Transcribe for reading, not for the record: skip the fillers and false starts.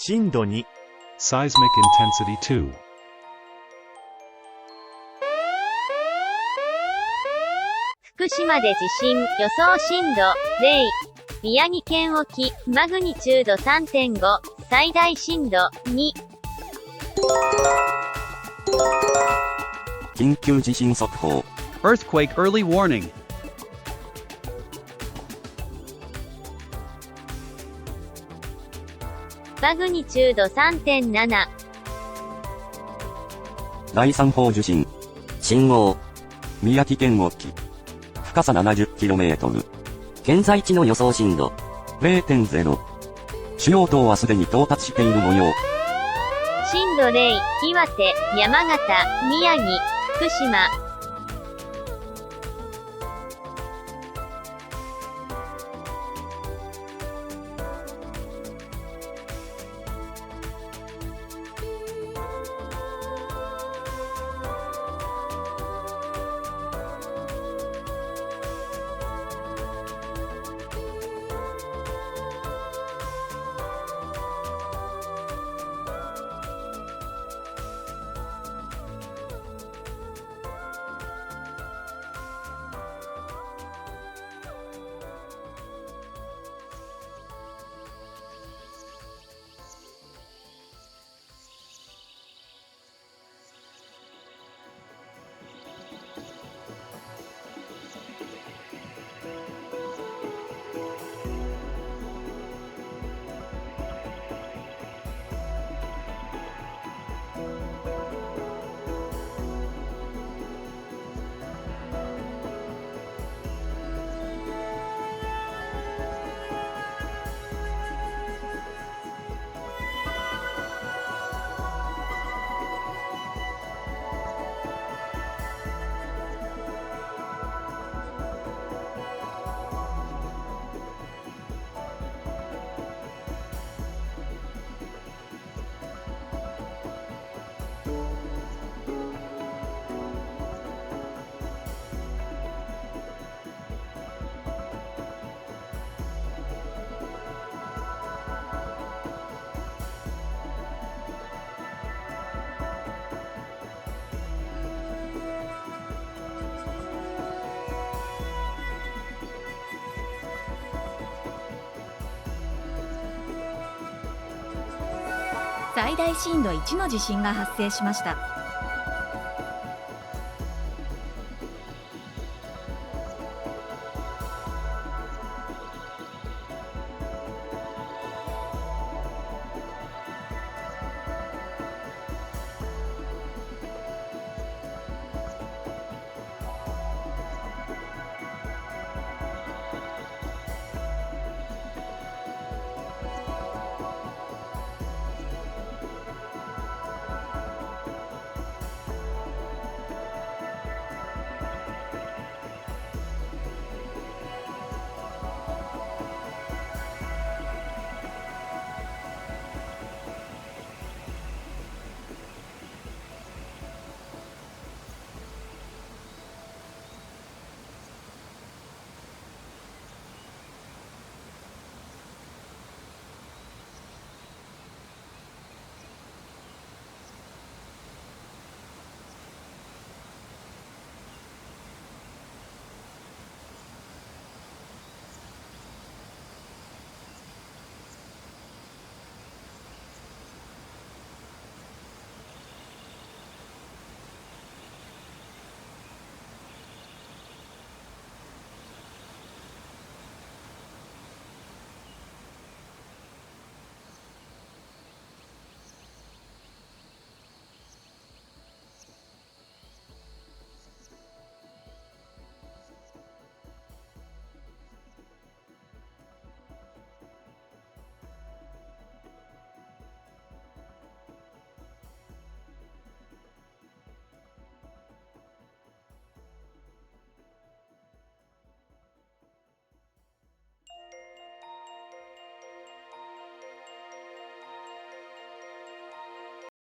震度2。Seismic intensity 2. 福島で地震、予想震度0。宮城県沖、マグニチュード 3.5、最大震度2。緊急地震速報。Earthquake early warning. マグニチュード 3.7。第3波受震。震央。宮城県沖。深さ 70km。現在地の予想震度。0.0。主要島はすでに到達している模様。震度0、岩手、山形、宮城、福島。最大震度1の地震が発生しました。